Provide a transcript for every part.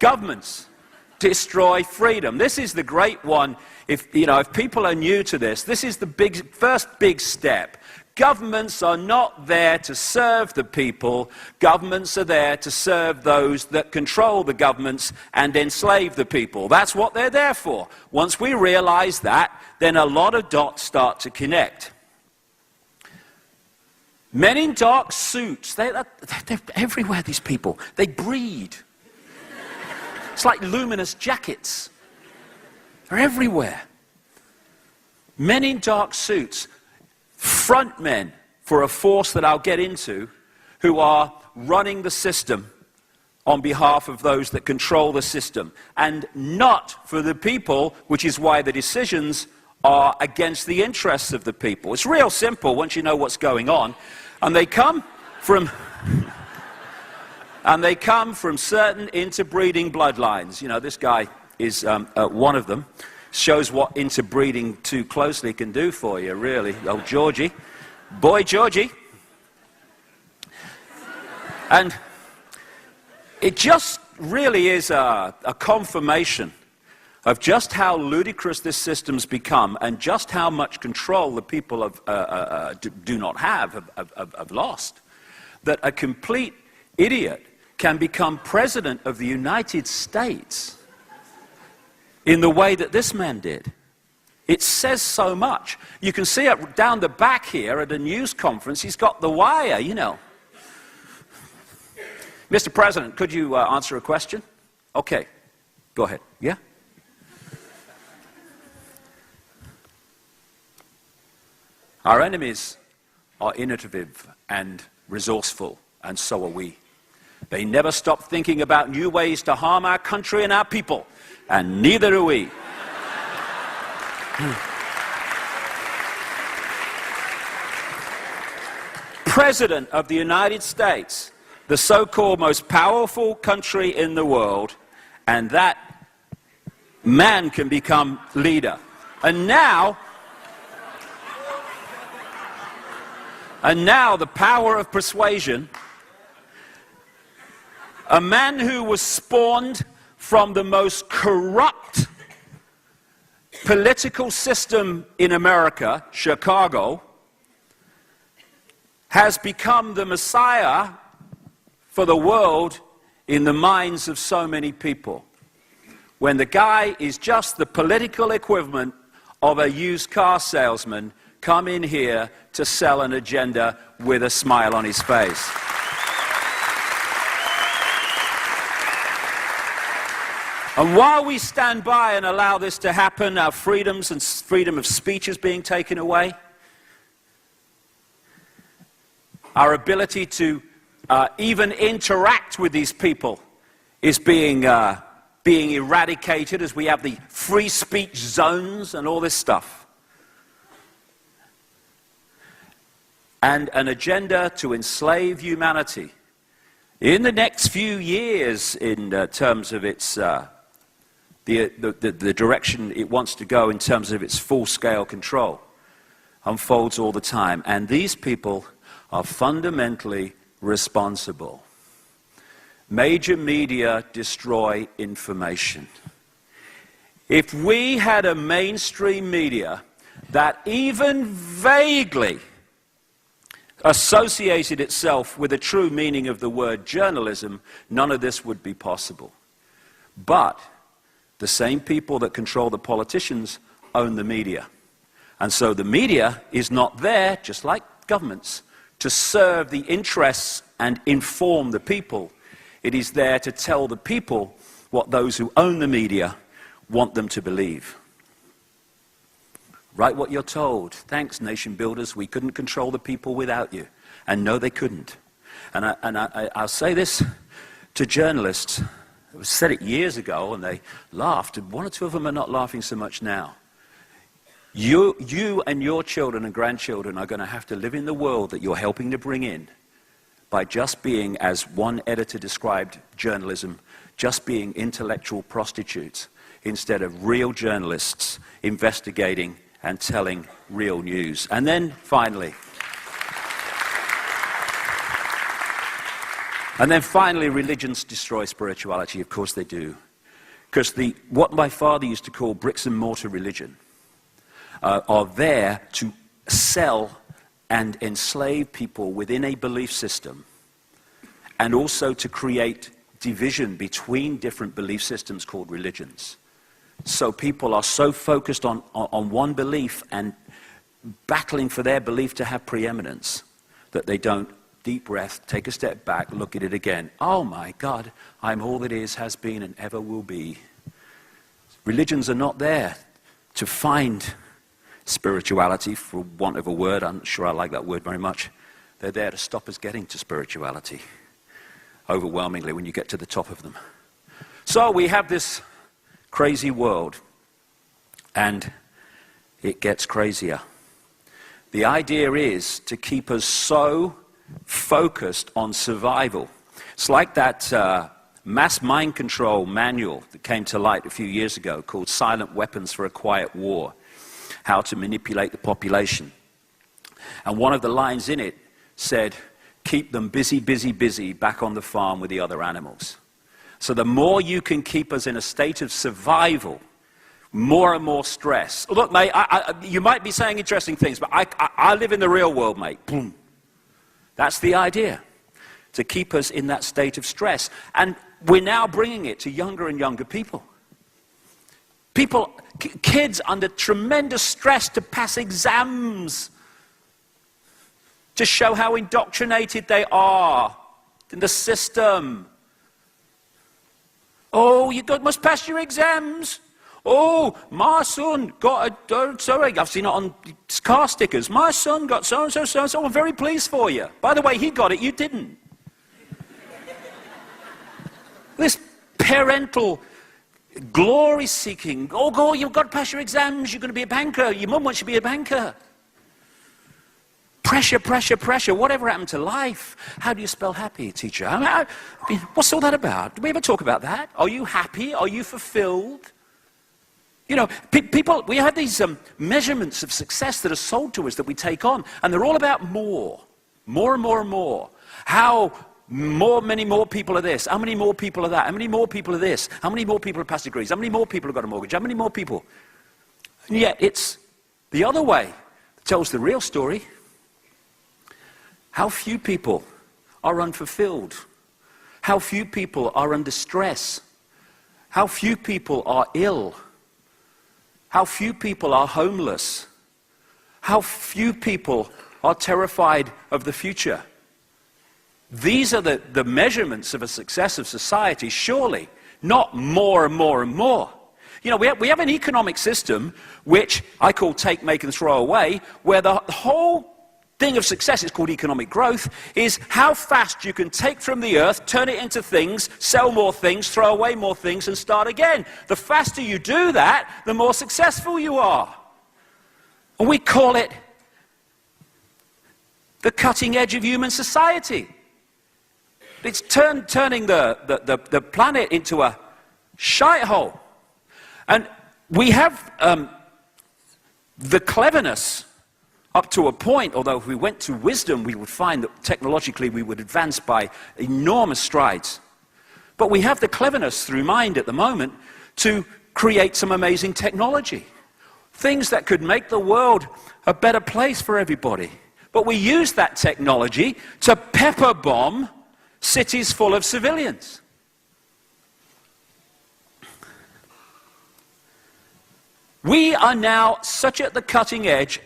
Governments destroy freedom. This is the great one. If people are new to this, this is the first big step. Governments are not there to serve the people. Governments are there to serve those that control the governments and enslave the people. That's what they're there for. Once we realize that, then a lot of dots start to connect. Men in dark suits, they're everywhere, these people. They breed. It's like luminous jackets. They're everywhere. Men in dark suits, front men for a force that I'll get into, who are running the system on behalf of those that control the system, and not for the people, which is why the decisions are against the interests of the people. It's real simple once you know what's going on. And they come from certain interbreeding bloodlines. You know, this guy is one of them. Shows what interbreeding too closely can do for you, really. Oh, Georgie. Boy, Georgie. And it just really is a confirmation of just how ludicrous this system's become and just how much control the people do not have lost. That a complete idiot can become president of the United States in the way that this man did. It says so much. You can see it down the back here at a news conference. He's got the wire, you know. Mr. President, could you answer a question? Okay, go ahead. Yeah? Our enemies are innovative and resourceful, and so are we. They never stop thinking about new ways to harm our country and our people, and neither do we. President of the United States, the so-called most powerful country in the world, and that man can become leader. And now the power of persuasion. A man who was spawned from the most corrupt political system in America, Chicago, has become the Messiah for the world in the minds of so many people. When the guy is just the political equivalent of a used car salesman come in here to sell an agenda with a smile on his face. And while we stand by and allow this to happen, our freedoms and freedom of speech is being taken away. Our ability to even interact with these people is being eradicated as we have the free speech zones and all this stuff. And an agenda to enslave humanity. In the next few years, in terms of its the direction it wants to go in terms of its full-scale control, unfolds all the time. And these people are fundamentally responsible. Major media destroy information. If we had a mainstream media that even vaguely associated itself with the true meaning of the word journalism, none of this would be possible. But the same people that control the politicians own the media. And so the media is not there, just like governments, to serve the interests and inform the people. It is there to tell the people what those who own the media want them to believe. Write what you're told. Thanks, nation builders. We couldn't control the people without you. And no, they couldn't. And I'll say this to journalists. I said it years ago, and they laughed. One or two of them are not laughing so much now. You and your children and grandchildren are going to have to live in the world that you're helping to bring in by just being, as one editor described journalism, just being intellectual prostitutes instead of real journalists investigating and telling real news. And then, finally, And then finally, religions destroy spirituality. Of course they do. Because what my father used to call bricks and mortar religion are there to sell and enslave people within a belief system, and also to create division between different belief systems called religions. So people are so focused on one belief and battling for their belief to have preeminence that they don't deep breath, take a step back, look at it again. Oh my God, I'm all that is, has been, and ever will be. Religions are not there to find spirituality, for want of a word. I'm not sure I like that word very much. They're there to stop us getting to spirituality, overwhelmingly, when you get to the top of them. So we have this crazy world, and it gets crazier. The idea is to keep us so focused on survival. It's like that mass mind control manual that came to light a few years ago called Silent Weapons for a Quiet War, how to manipulate the population. And one of the lines in it said, keep them busy, busy, busy back on the farm with the other animals. So the more you can keep us in a state of survival, more and more stress. Look, mate, you might be saying interesting things, but I live in the real world, mate. Boom. That's the idea, to keep us in that state of stress. And we're now bringing it to younger and younger people. Kids under tremendous stress to pass exams, to show how indoctrinated they are in the system. Oh, must pass your exams. Oh, my son got sorry, I've seen it on car stickers. My son got so-and-so, so-and-so. I'm very pleased for you. By the way, he got it, you didn't. This parental glory-seeking. Oh, go, you've got to pass your exams. You're going to be a banker. Your mum wants you to be a banker. Pressure, pressure, pressure. Whatever happened to life? How do you spell happy, teacher? I mean, what's all that about? Do we ever talk about that? Are you happy? Are you fulfilled? You know, people, we have these measurements of success that are sold to us that we take on, and they're all about more and more and more. How many more people are this? How many more people are that? How many more people are this? How many more people have passed degrees? How many more people have got a mortgage? How many more people? And yet it's the other way that tells the real story. How few people are unfulfilled. How few people are under stress. How few people are ill. How few people are homeless. How few people are terrified of the future. These are the measurements of a success of society, surely, not more and more and more. You know, we have an economic system which I call take, make and throw away, where the whole thing of success is called economic growth, is how fast you can take from the earth, turn it into things, sell more things, throw away more things, and start again. The faster you do that, the more successful you are. And we call it the cutting edge of human society. It's turning the planet into a shite hole. And we have the cleverness up to a point, although if we went to wisdom, we would find that technologically we would advance by enormous strides. But we have the cleverness through mind at the moment to create some amazing technology. Things that could make the world a better place for everybody. But we use that technology to pepper bomb cities full of civilians. We are now such at the cutting edge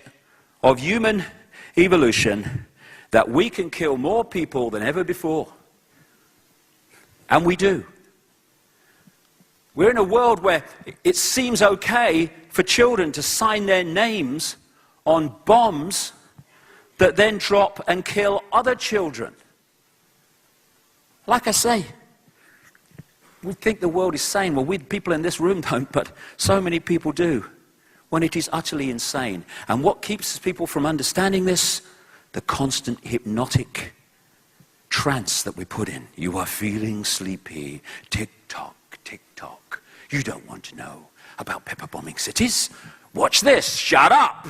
of human evolution that we can kill more people than ever before. And we do. We're in a world where it seems okay for children to sign their names on bombs that then drop and kill other children. Like I say, we think the world is sane. Well, people in this room don't, but so many people do, when it is utterly insane. And what keeps people from understanding this? The constant hypnotic trance that we put in. You are feeling sleepy. Tick-tock, tick-tock. You don't want to know about pepper bombing cities? Watch this. Shut up.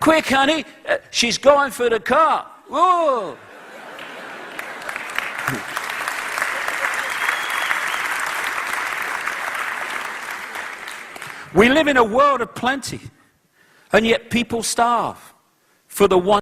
Quick, honey. She's going for the car. Whoa. We live in a world of plenty, and yet people starve for the one